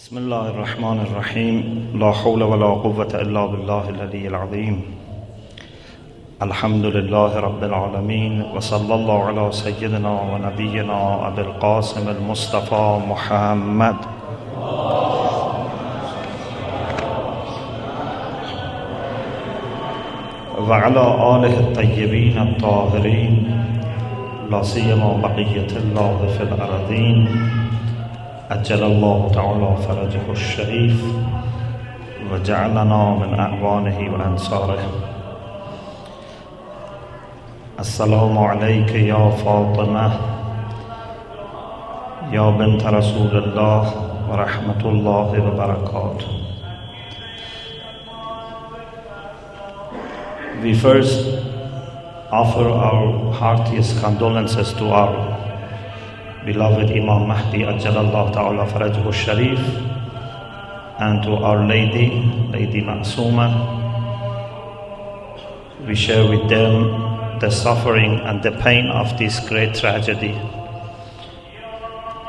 بسم الله الرحمن الرحيم لا حول ولا قوة إلا بالله العلي العظيم الحمد لله رب العالمين وصلى الله على سيدنا ونبينا أبي القاسم المصطفى محمد وعلى آله الطيبين الطاهرين لا سيما بقية الله في الأرضين أجل الله تعالى فرجه الشريف وجعلنا من أعوانه وأنصاره. السلام عليك يا فاطمة يا بنت رسول الله ورحمة الله وبركاته. We first offer our heartiest condolences to our beloved Imam Mahdi Ajjalallahu Ta'ala Farajhu Sharif and to Our Lady, Lady Ma'sooma. We share with them the suffering and the pain of this great tragedy,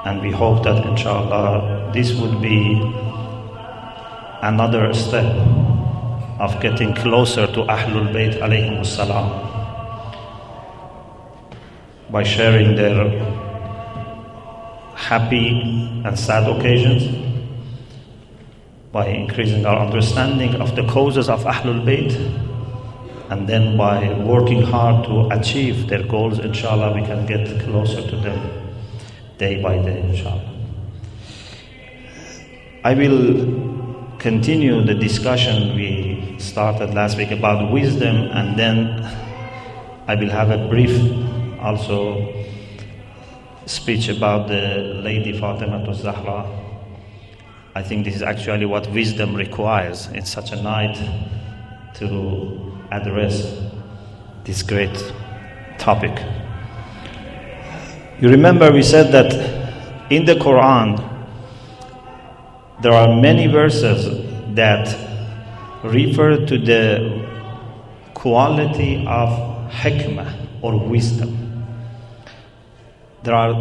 and we hope that inshallah this would be another step of getting closer to Ahlul Bayt alayhimus salam by sharing their happy and sad occasions, by increasing our understanding of the causes of Ahlul Bayt, and then by working hard to achieve their goals. Inshallah, we can get closer to them day by day, inshallah. I will continue the discussion we started last week about wisdom, and then I will have a brief also speech about the Lady Fatima Zahra. I think this is actually what wisdom requires in such a night to address this great topic. You remember we said that in the Quran there are many verses that refer to the quality of hikmah or wisdom. There are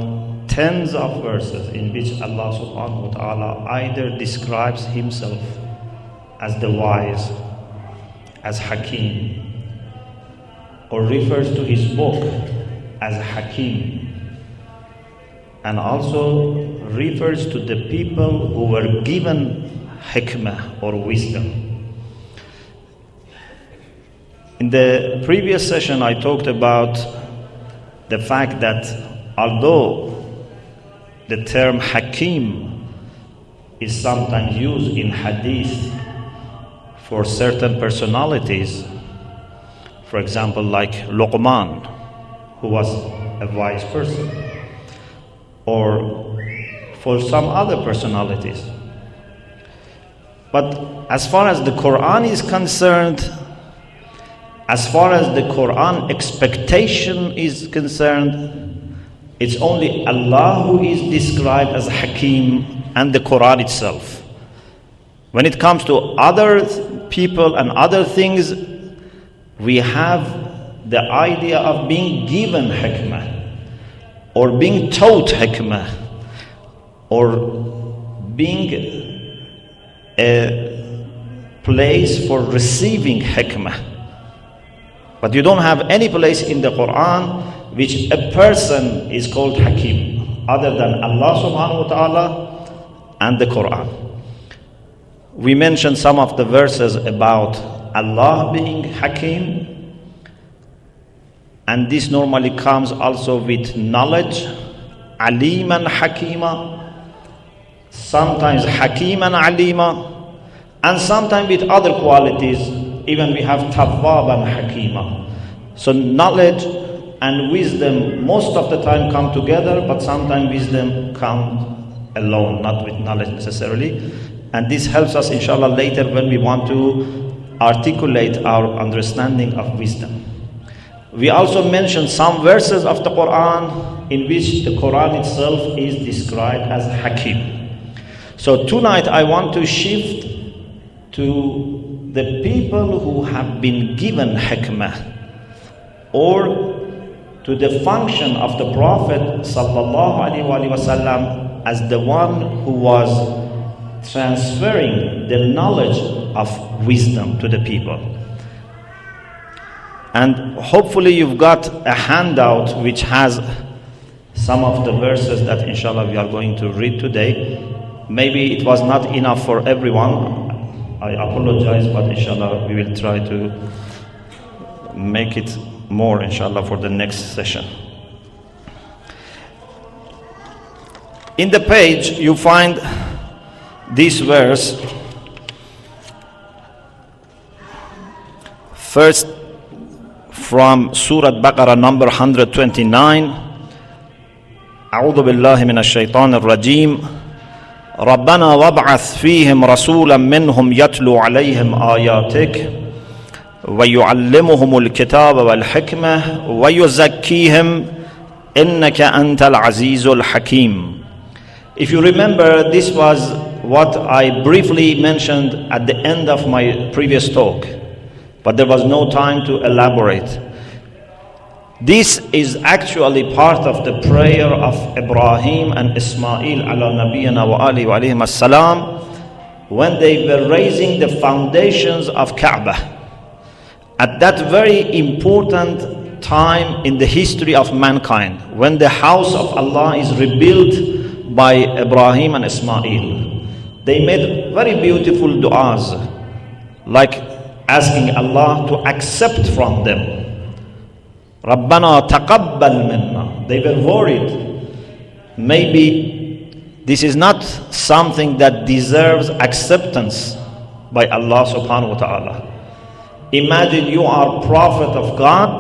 tens of verses in which Allah subhanahu wa ta'ala either describes himself as the wise, as Hakim, or refers to his book as Hakim, and also refers to the people who were given hikmah or wisdom. In the previous session I talked about the fact that although the term Hakim is sometimes used in hadith for certain personalities, for example like Luqman, who was a wise person, or for some other personalities. But as far as the Quran is concerned, as far as the Quran expectation is concerned, it's only Allah who is described as Hakim and the Quran itself. When it comes to other people and other things, we have the idea of being given hikmah, or being taught hikmah, or being a place for receiving hikmah. But you don't have any place in the Quran which a person is called Hakim other than Allah subhanahu wa ta'ala and the Quran. We mentioned some of the verses about Allah being Hakim, and this normally comes also with knowledge, Aliman Hakima, sometimes Hakiman Alima, and sometimes with other qualities. Even we have Tawwaban Hakima. So knowledge and wisdom most of the time come together, but sometimes wisdom comes alone, not with knowledge necessarily. And this helps us inshallah later when we want to articulate our understanding of wisdom. We also mentioned some verses of the Quran in which the Quran itself is described as Hakim. So tonight I want to shift to the people who have been given hikmah, or to the function of the Prophet sallallahu alaihi wasallam as the one who was transferring the knowledge of wisdom to the people. And hopefully you've got a handout which has some of the verses that inshallah we are going to read today. Maybe it was not enough for everyone. I apologize, but inshallah we will try to make it more inshallah for the next session. In the page you find this verse. First from Surah Baqarah number 129. أعوذ بالله من الشيطان الرجيم ربنا وابعث فيهم رسولا منهم يتلو عليهم آياتك ويعلمهم الكتاب والحكمة ويزكيهم إنك أنت العزيز الحكيم. If you remember, this was what I briefly mentioned at the end of my previous talk, but there was no time to elaborate. This is actually part of the prayer of Ibrahim and Ismail ala nabiyana wa alihi wa alayhim as-salam when they were raising the foundations of Kaaba. At that very important time in the history of mankind, when the house of Allah is rebuilt by Ibrahim and Ismail, they made very beautiful du'as, like asking Allah to accept from them. Rabbana taqabbal minna. They were worried. Maybe this is not something that deserves acceptance by Allah subhanahu wa ta'ala. Imagine you are prophet of God.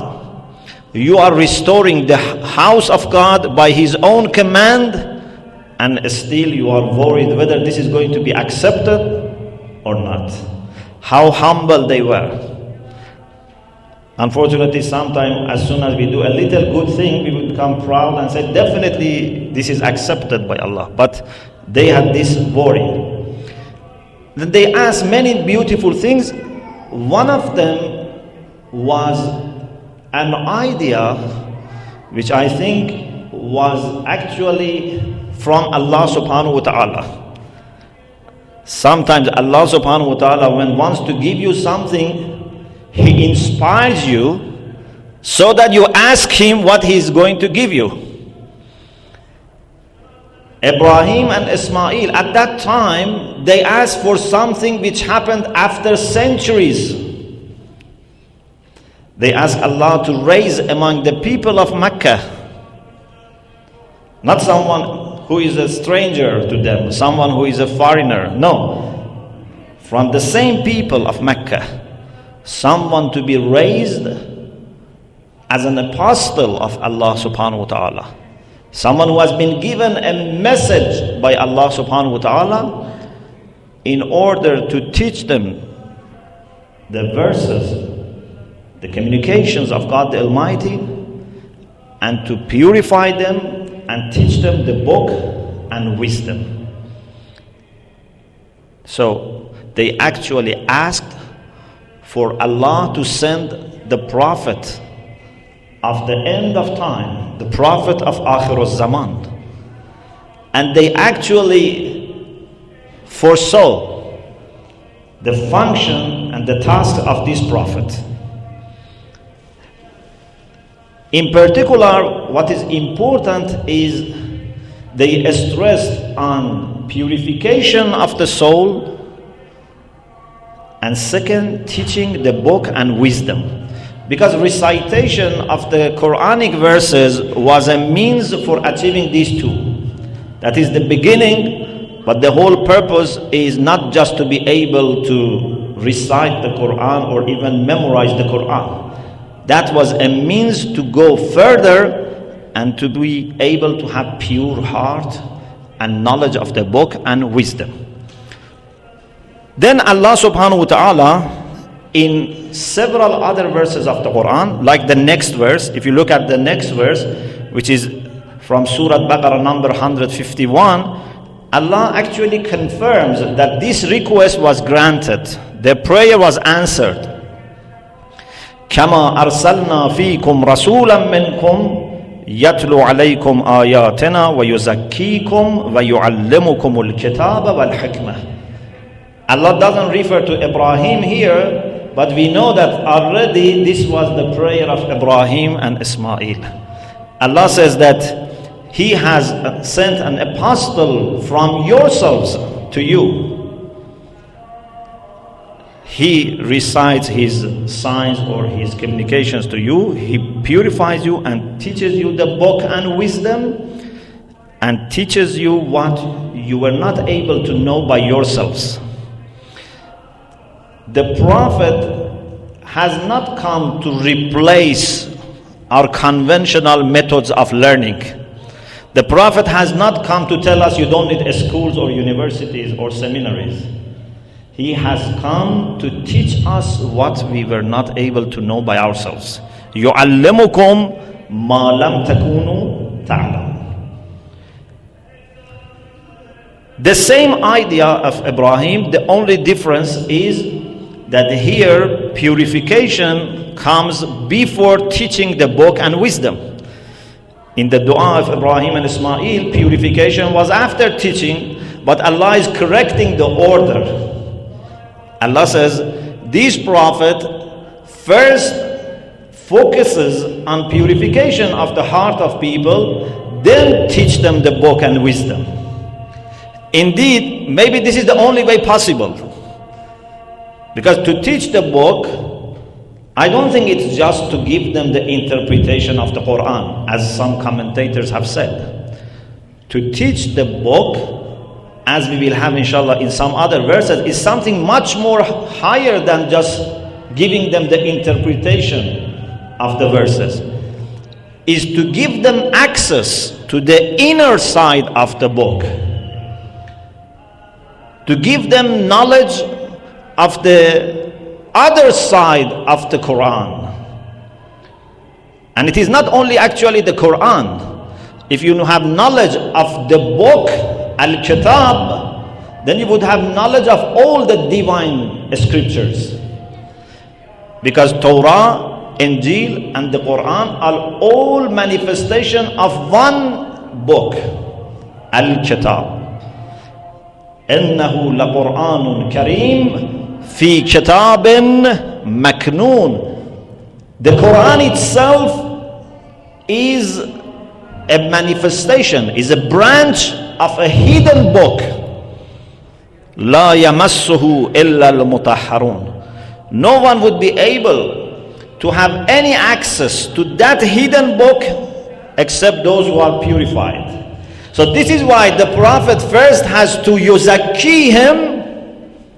You are restoring the house of God by His own command, and still you are worried whether this is going to be accepted or not. How humble they were. Unfortunately, sometimes as soon as we do a little good thing, we will become proud and say, definitely this is accepted by Allah. But they had this worry. Then they asked many beautiful things. One of them was an idea which I think was actually from Allah subhanahu wa ta'ala. Sometimes Allah subhanahu wa ta'ala, when wants to give you something, He inspires you so that you ask Him what He is going to give you. Ibrahim and Ismail, at that time, they asked for something which happened after centuries. They asked Allah to raise among the people of Mecca, not someone who is a stranger to them, someone who is a foreigner. No, from the same people of Mecca, someone to be raised as an apostle of Allah subhanahu wa ta'ala. Someone who has been given a message by Allah subhanahu wa ta'ala in order to teach them the verses, the communications of God the Almighty, and to purify them and teach them the book and wisdom. So they actually asked for Allah to send the prophet of the end of time, the prophet of Akhir zaman. And they actually foresaw the function and the task of this prophet. In particular, what is important is they stressed on purification of the soul, and second, teaching the book and wisdom. Because recitation of the Quranic verses was a means for achieving these two. That is the beginning, but the whole purpose is not just to be able to recite the Quran or even memorize the Quran. That was a means to go further and to be able to have pure heart and knowledge of the book and wisdom. Then Allah subhanahu wa ta'ala, in several other verses of the Quran, like the next verse, if you look at the next verse, which is from Surah Baqarah number 151, Allah actually confirms that this request was granted. The prayer was answered. كما أرسلنا فيكم رسولا منكم يتلو عليكم آياتنا ويزكيكم ويعلمكم الكتاب والحكمة. Allah doesn't refer to Ibrahim here, but we know that already this was the prayer of Ibrahim and Ismail. Allah says that He has sent an apostle from yourselves to you. He recites his signs or his communications to you. He purifies you and teaches you the book and wisdom, and teaches you what you were not able to know by yourselves. The Prophet has not come to replace our conventional methods of learning. The Prophet has not come to tell us you don't need schools or universities or seminaries. He has come to teach us what we were not able to know by ourselves. يُعَلِّمُكُمْ مَا لَمْ تَكُونُوا تَعْلَمُونَ. The same idea of Ibrahim, the only difference is that here purification comes before teaching the book and wisdom. In the dua of Ibrahim and Ismail, purification was after teaching, but Allah is correcting the order. Allah says, this prophet first focuses on purification of the heart of people, then teach them the book and wisdom. Indeed, maybe this is the only way possible. Because to teach the book, I don't think it's just to give them the interpretation of the Quran, as some commentators have said. To teach the book, as we will have inshallah in some other verses, is something much more higher than just giving them the interpretation of the verses. Is to give them access to the inner side of the book. To give them knowledge of the other side of the Quran. And it is not only actually the Quran. If you have knowledge of the book, Al-Kitab, then you would have knowledge of all the divine scriptures. Because Torah, Injil and the Quran are all manifestation of one book, Al-Kitab. إِنَّهُ لَقُرْآنٌ كَرِيمٌ فِي كِتَابٍ مَكْنُونٍ. The Quran itself is a manifestation, is a branch of a hidden book. لا يمسه إلا المطهرون. No one would be able to have any access to that hidden book except those who are purified. So this is why the Prophet first has to yuzakkihim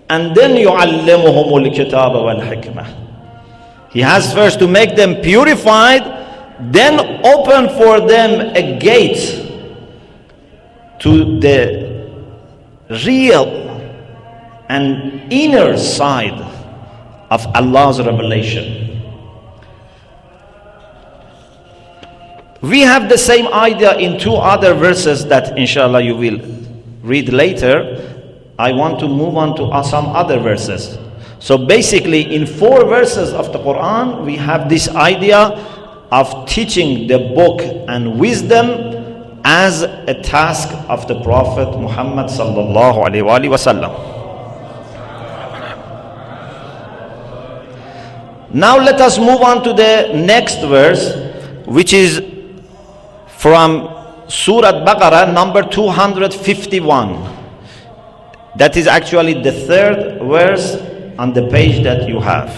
and then yu'allimuhumul kitaba wal hikmah. He has first to make them purified, then open for them a gate to the real and inner side of Allah's revelation. We have the same idea in two other verses that inshallah you will read later. I want to move on to some other verses. So basically in 4 verses of the Quran we have this idea of teaching the book and wisdom as a task of the Prophet Muhammad sallallahu alaihi wasallam. Now let us move on to the next verse, which is from Surah Baqarah number 251. That is actually the 3rd verse on the page that you have.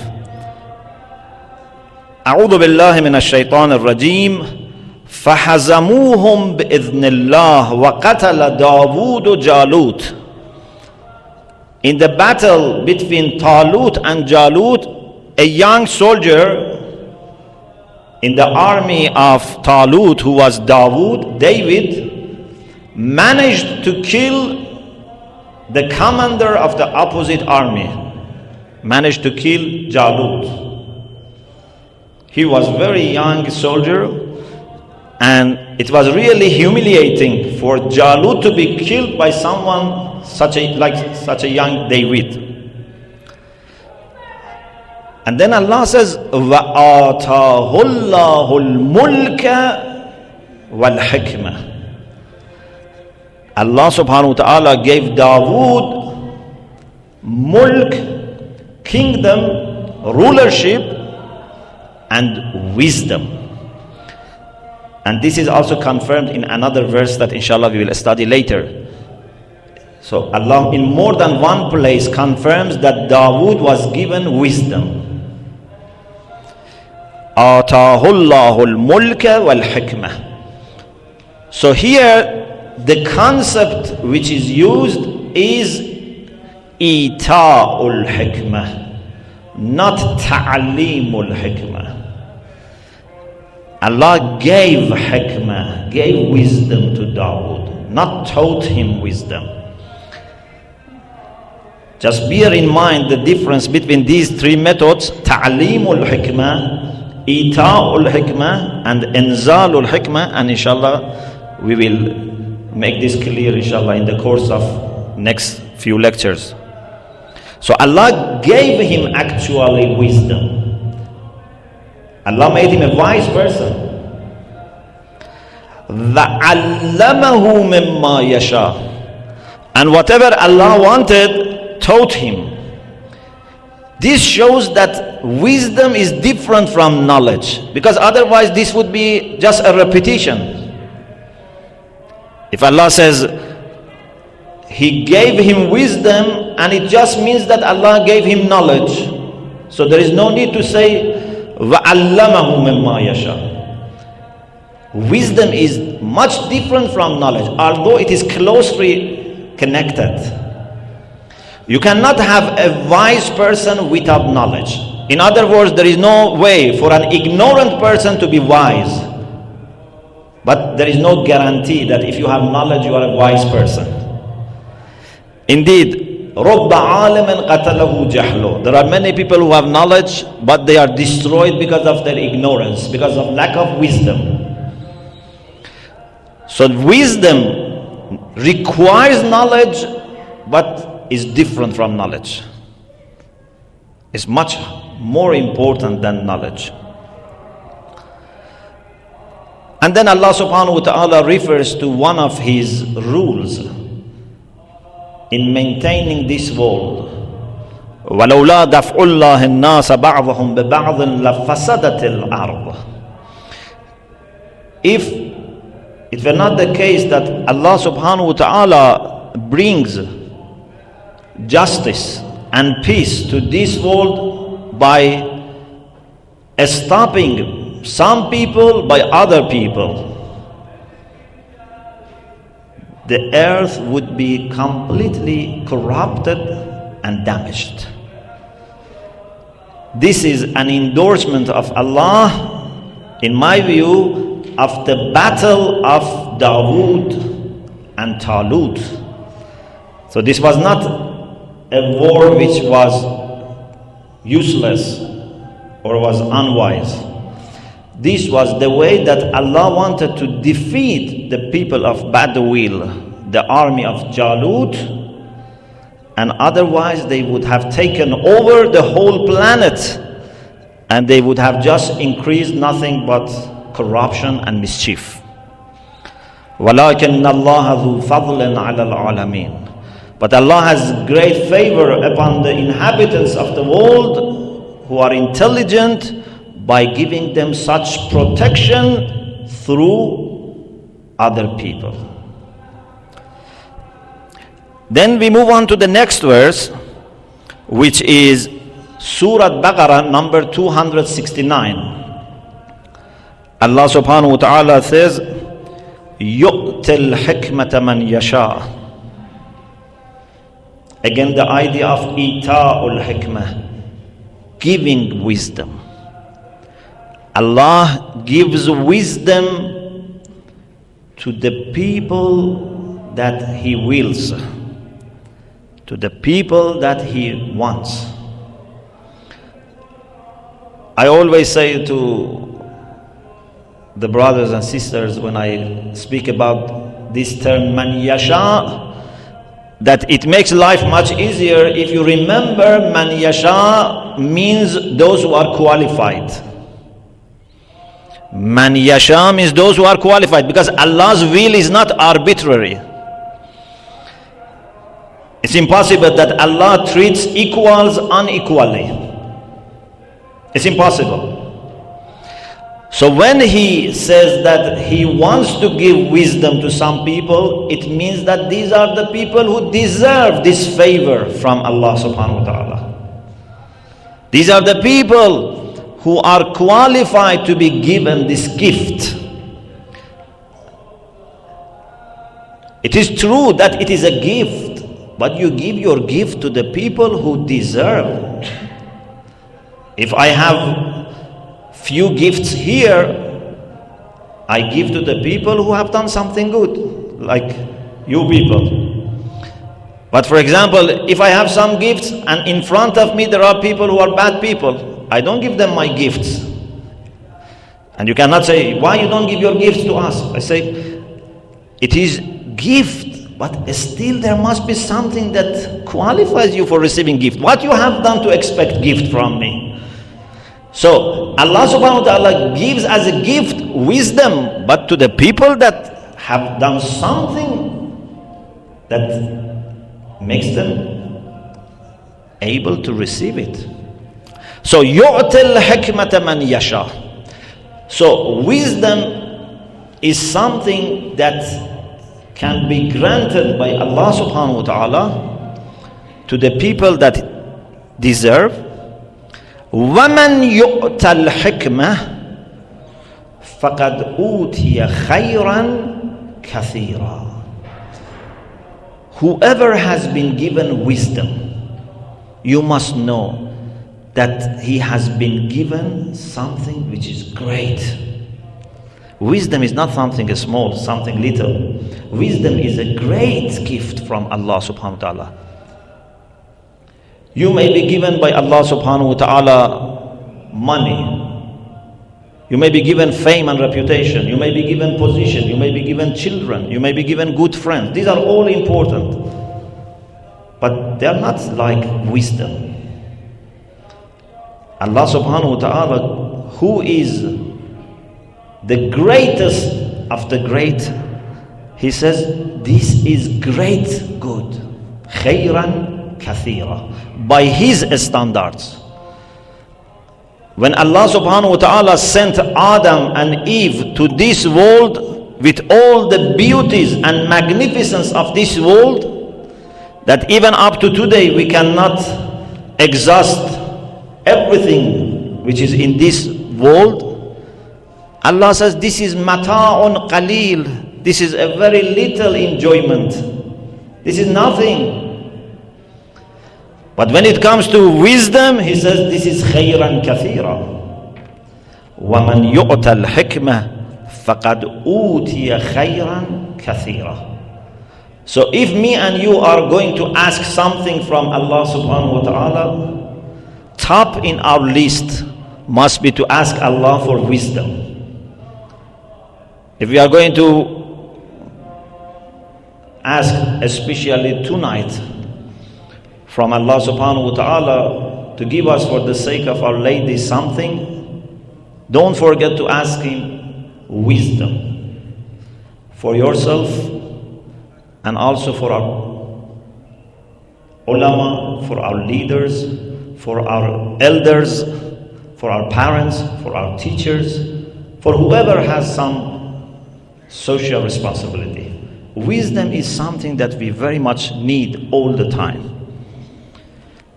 أعوذ بالله من الشيطان الرجيم فَحَزَمُوهُمْ بِإِذْنِ اللَّهِ وَقَتَلَ دَاوُودُ جَالُوتَ. In the battle between Talut and Jalut, a young soldier in the army of Talut, who was David, managed to kill the commander of the opposite army, managed to kill Jalut. He was a very young soldier, and it was really humiliating for Jalut to be killed by someone such a young David. And then Allah says, وَآتَاهُ اللَّهُ الْمُلْكَ وَالْحِكْمَةِ. Allah subhanahu wa ta'ala gave Dawood mulk, kingdom, rulership, and wisdom. And this is also confirmed in another verse that inshallah we will study later. So Allah in more than one place confirms that Dawood was given wisdom. آتاه الله الملك والحكمة. So here the concept which is used is إيتاء الحكمة, not تعليم الحكمة. Allah gave hikmah, gave wisdom to Dawood, not taught him wisdom. Just bear in mind the difference between these three methods: ta'limul hikmah, ita'ul hikmah, and inzalul hikmah. And inshallah we will make this clear inshallah in the course of next few lectures. So Allah gave him actually wisdom. Allah made him a wise person. وَعَلَّمَهُ مِمَّا يَشَاءُ. And whatever Allah wanted, taught him. This shows that wisdom is different from knowledge, because otherwise this would be just a repetition. If Allah says He gave him wisdom, and it just means that Allah gave him knowledge, so there is no need to say وَعَلَّمَهُ مِمَّا يَشَاءُ. Wisdom is much different from knowledge, although it is closely connected. You cannot have a wise person without knowledge. In other words, there is no way for an ignorant person to be wise. But there is no guarantee that if you have knowledge, you are a wise person. Indeed, رُبَّ عَالِمٍ قَتَلَهُ جَهْلُ. There are many people who have knowledge, but they are destroyed because of their ignorance, because of lack of wisdom. So wisdom requires knowledge, but is different from knowledge. It's much more important than knowledge. And then Allah subhanahu wa ta'ala refers to one of His rules in maintaining this world. وَلَوْلَا دَفْعُ اللَّهِ النَّاسَ بَعْضَهُمْ بِبَعْضٍ لَفَسَدَتِ الْأَرْضِ. If it were not the case that Allah subhanahu wa ta'ala brings justice and peace to this world by stopping some people by other people, the earth would be completely corrupted and damaged. This is an endorsement of Allah, in my view, of the battle of Dawood and Talut. So this was not a war which was useless or was unwise. This was the way that Allah wanted to defeat the people of Badawil, the army of Jalut, and otherwise they would have taken over the whole planet and they would have just increased nothing but corruption and mischief. وَلَكِنَّ اللَّهَ ذُو فَضْلٍ عَلَى الْعَالَمِينَ. But Allah has great favor upon the inhabitants of the world who are intelligent, by giving them such protection through other people. Then we move on to the next verse, which is Surah Baqarah number 269. Allah subhanahu wa ta'ala says, يُؤْتِ الْحِكْمَةَ مَنْ يَشَاءُ. Again the idea of ita'ul hikmah, giving wisdom. Allah gives wisdom to the people that He wills, to the people that He wants. I always say to the brothers and sisters when I speak about this term man yasha, that it makes life much easier if you remember man yasha means those who are qualified. Man yasha means those who are qualified, because Allah's will is not arbitrary. It's impossible that Allah treats equals unequally. It's impossible. So when He says that He wants to give wisdom to some people, it means that these are the people who deserve this favor from Allah subhanahu wa ta'ala. These are the people who are qualified to be given this gift. It is true that it is a gift, but you give your gift to the people who deserve. If I have few gifts here, I give to the people who have done something good, like you people. But for example, if I have some gifts and in front of me there are people who are bad people, I don't give them my gifts. And you cannot say, why you don't give your gifts to us? I say, it is gift, but still there must be something that qualifies you for receiving gift. What you have done to expect gift from me? So Allah subhanahu wa ta'ala gives as a gift wisdom, but to the people that have done something that makes them able to receive it. So yu'til hikmata man yasha. So wisdom is something that can be granted by Allah subhanahu wa ta'ala to the people that deserve. وَمَنْ يُؤْتَ الْحِكْمَةِ فَقَدْ أُوتِيَ خَيْرًا كَثِيرًا. Whoever has been given wisdom, you must know that he has been given something which is great. Wisdom is not something small, something little. Wisdom is a great gift from Allah subhanahu wa ta'ala. You may be given by Allah subhanahu wa ta'ala money. You may be given fame and reputation. You may be given position. You may be given children. You may be given good friends. These are all important. But they are not like wisdom. Allah subhanahu wa ta'ala, who is the greatest of the great, He says, this is great good. Khayran kathira. By His standards. When Allah subhanahu wa ta'ala sent Adam and Eve to this world with all the beauties and magnificence of this world, that even up to today we cannot exhaust everything which is in this world, Allah says this is mata'un qalil. This is a very little enjoyment. This is nothing. But when it comes to wisdom, He says this is khayran kathira. وَمَنْ يُؤْتَ الْحِكْمَةِ فَقَدْ أُوتِيَ خَيْرًا كَثِيرًا. So if me and you are going to ask something from Allah subhanahu wa ta'ala, top in our list must be to ask Allah for wisdom. If we are going to ask, especially tonight, from Allah subhanahu wa ta'ala to give us for the sake of Our Lady something, don't forget to ask Him wisdom for yourself and also for our ulama, for our leaders, for our elders, for our parents, for our teachers, for whoever has some social responsibility. Wisdom is something that we very much need all the time.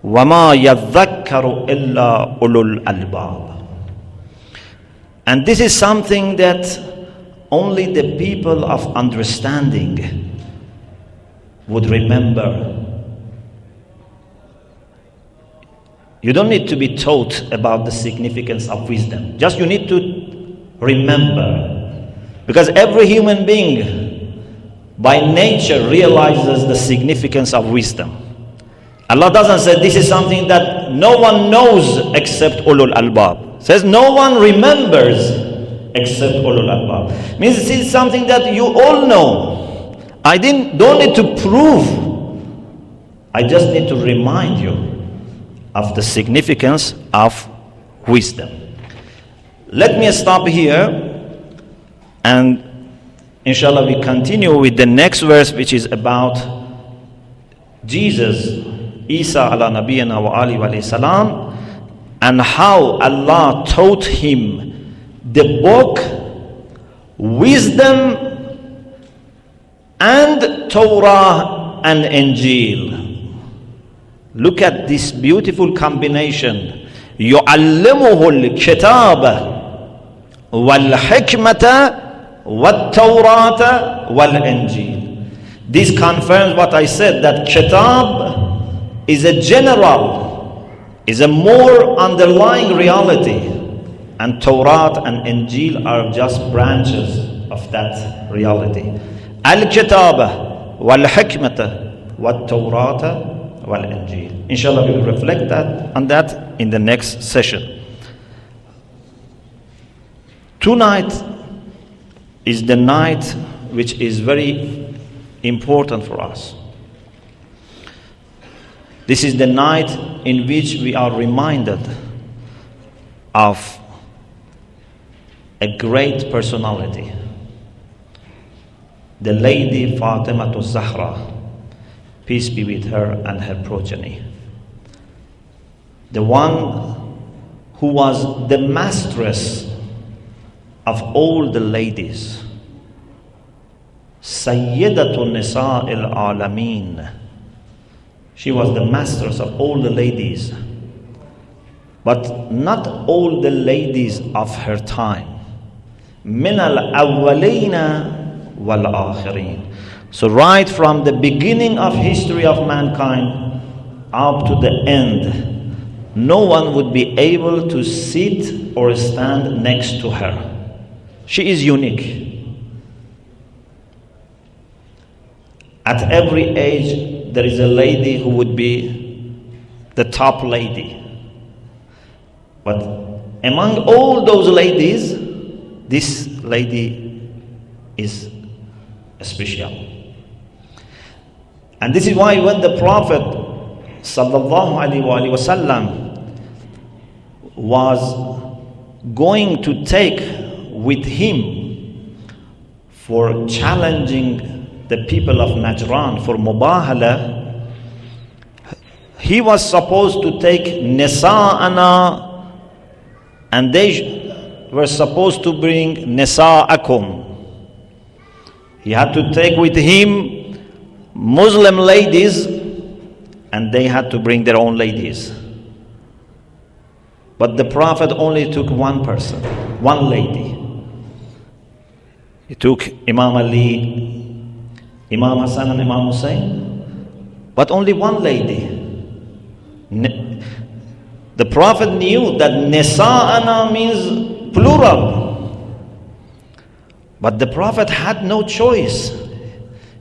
وَمَا يَذَّكَّرُ إِلَّا أُولُو الْأَلْبَابِ. And this is something that only the people of understanding would remember. You don't need to be taught about the significance of wisdom. Just you need to remember. Because every human being by nature realizes the significance of wisdom. Allah doesn't say this is something that no one knows except ulul albab. Says no one remembers except ulul albab. Means this is something that you all know. Don't need to prove. I just need to remind you of the significance of wisdom. Let me stop here. And inshallah we continue with the next verse, which is about Jesus, Isa ala nabiyana wa alihi wa salam, and how Allah taught him the book, wisdom, and Torah and Injil. Look at this beautiful combination. يعلمه الكتاب والحكمة والتوراة والإنجيل. This confirms what I said, that Kitab is a general, is a more underlying reality, and Torah and Injil are just branches of that reality. Al-Kitab wal-Hikmata wal-Torah wal-Injil. Inshallah, we will reflect on that in the next session. Tonight is the night which is very important for us. This is the night in which we are reminded of a great personality, the Lady Fatima Zahra, peace be with her and her progeny. The one who was the mistress of all the ladies, Sayyidatun Nisa al-Alameen. She was the mistress of all the ladies, but not all the ladies of her time. Min al-awwalina wal-akhirin. So right from the beginning of history of mankind up to the end, no one would be able to sit or stand next to her. She is unique. At every age, there is a lady who would be the top lady. But among all those ladies, this lady is special. And this is why when the Prophet sallallahu alaihi wasallam was going to take with him for challenging the people of Najran for Mubahala, he was supposed to take Nisa'ana, and they were supposed to bring Nisa'akum. He had to take with him Muslim ladies, and they had to bring their own ladies. But the Prophet only took one person, one lady. He took Imam Ali, Imam Hassan and Imam Hussein, but only one lady. The Prophet knew that Nisa'ana means plural. But the Prophet had no choice.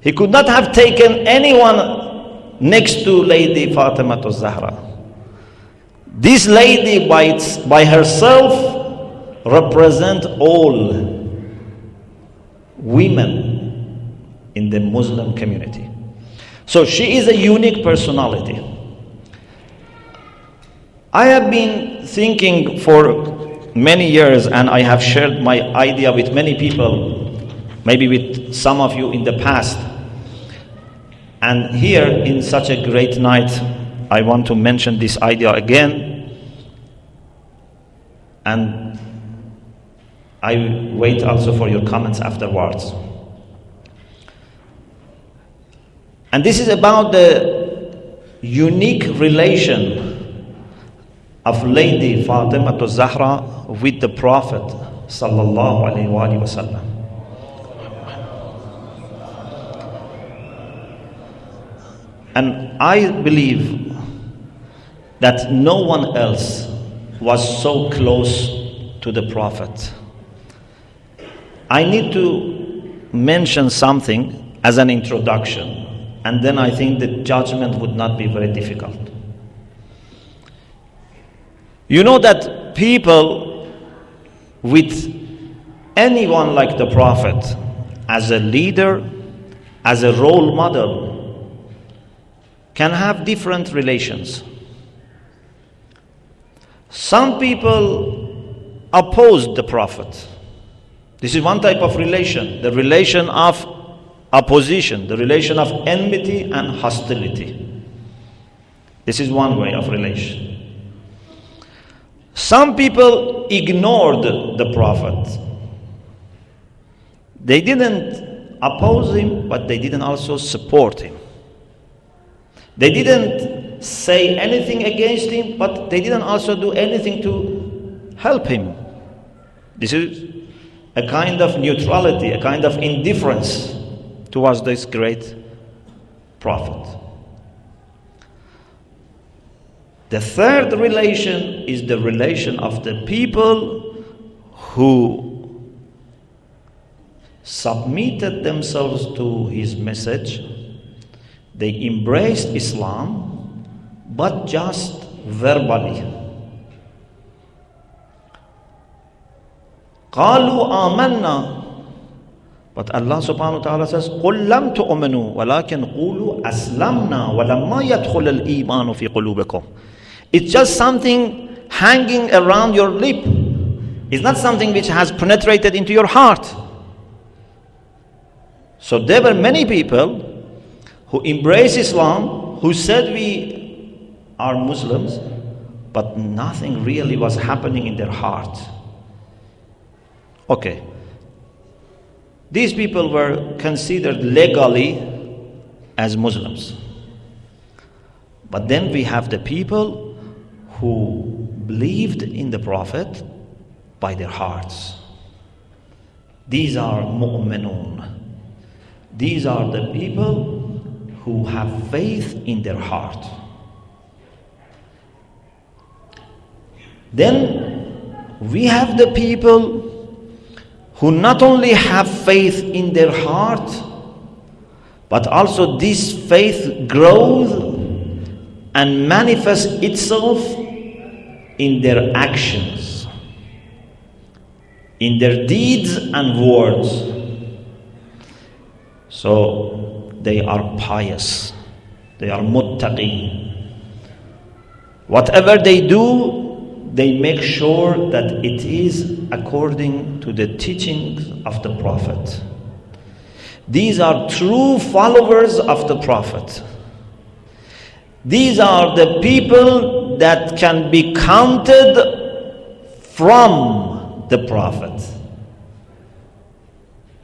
He could not have taken anyone next to Lady Fatima Zahra. This lady by herself represents all women in the Muslim community. So she is a unique personality. I have been thinking for many years, and I have shared my idea with many people, maybe with some of you in the past. And here in such a great night, I want to mention this idea again. And I wait also for your comments afterwards. And this is about the unique relation of Lady Fatima Zahra with the Prophet sallallahu alaihi wasallam. And I believe that no one else was so close to the Prophet. I need to mention something as an introduction, and then I think the judgment would not be very difficult. You know that people with anyone like the Prophet as a leader, as a role model, can have different relations. Some people opposed the Prophet. This is one type of relation, the relation of opposition, the relation of enmity and hostility. This is one way of relation. Some people ignored the Prophet. They didn't oppose him, but they didn't also support him. They didn't say anything against him, but they didn't also do anything to help him. This is a kind of neutrality, a kind of indifference towards this great prophet. The third relation is the relation of the people who submitted themselves to his message. They embraced Islam, but just verbally. قالوا آمنا. But Allah subhanahu wa ta'ala says, قُلْ لَمْ تُؤْمِنُوا وَلَكِنْ قُولُوا أَسْلَمْنَا وَلَمَّا يَدْخُلَ الْإِيمَانُ فِي قُلُوبِكُمْ. It's just something hanging around your lip. It's not something which has penetrated into your heart. So there were many people who embraced Islam, who said we are Muslims, but nothing really was happening in their heart. Okay. These people were considered legally as Muslims. But then we have the people who believed in the Prophet by their hearts. These are mu'minun. These are the people who have faith in their heart. Then we have the people who not only have faith in their heart, but also this faith grows and manifests itself in their actions, in their deeds and words. So they are pious, they are muttaqin. Whatever they do, they make sure that it is according to the teachings of the Prophet. These are true followers of the Prophet. These are the people that can be counted from the Prophet.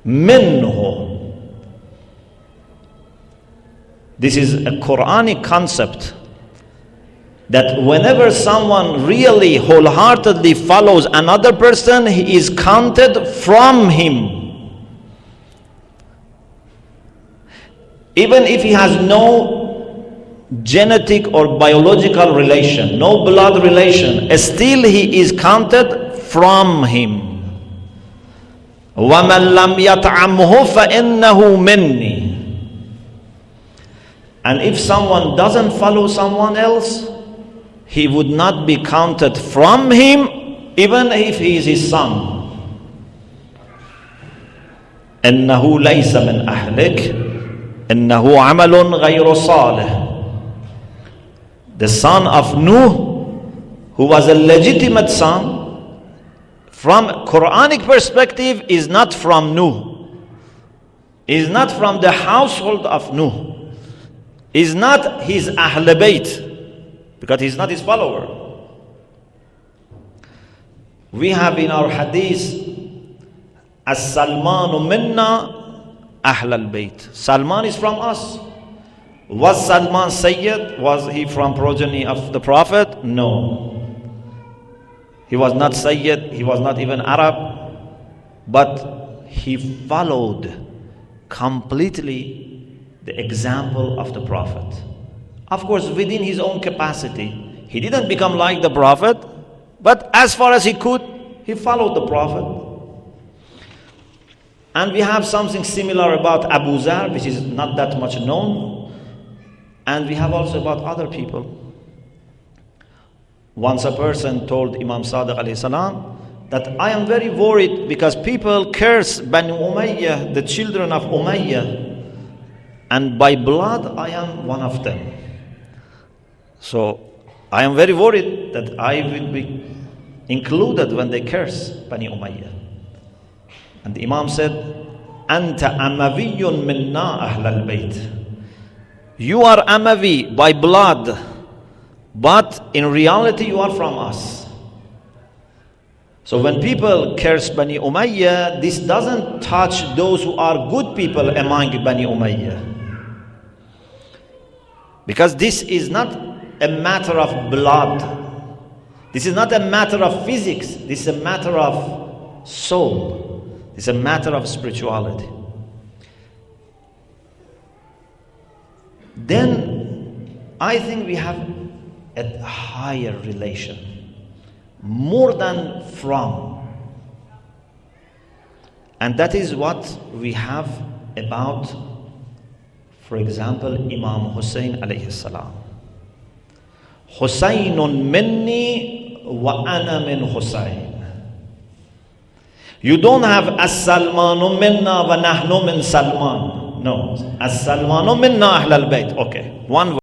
Minhu. This is a Quranic concept that whenever someone really wholeheartedly follows another person, he is counted from him. Even if he has no genetic or biological relation, no blood relation, still he is counted from him. وَمَنْ لَمْ يَطْعَمْهُ فَإِنَّهُ مِنِّي. And if someone doesn't follow someone else, he would not be counted from him, even if he is his son. إِنَّهُ لَيْسَ مِنْ أَهْلِكَ إِنَّهُ عَمَلٌ غَيْرُ صَالِحٍ. The son of Nuh, who was a legitimate son, from Quranic perspective, is not from Nuh. Is not from the household of Nuh. Is not his Ahl Bayt, because he's not his follower. We have in our hadith, As-Salmanu minna Ahl al-Bayt. Salman is from us. Was Salman Sayyid? Was he from progeny of the Prophet? No. He was not Sayyid, he was not even Arab, but he followed completely the example of the Prophet. Of course, within his own capacity. He didn't become like the Prophet, but as far as he could, he followed the Prophet. And we have something similar about Abu Zar, which is not that much known. And we have also about other people. Once a person told Imam Sadiq alayhi salam that I am very worried because people curse Bani Umayyah, the children of Umayyah, and by blood I am one of them. So I am very worried that I will be included when they curse Bani Umayyah. And the Imam said, Anta Amaviyyun minna Ahl al-Bayt. You are Amavi by blood, but in reality you are from us. So when people curse Bani Umayyah, this doesn't touch those who are good people among Bani Umayyah. Because this is not a matter of blood. This is not a matter of physics. This is a matter of soul. This is a matter of spirituality. Then I think we have a higher relation, more than from. And that is what we have about, for example, Imam Hussein alayhi salam. Husaynun minni wa ana min Husayn. You don't have as-Salmanu minna wa nahnu min Salman. No. As-Salmanu minna ahl al-bayt. Okay. One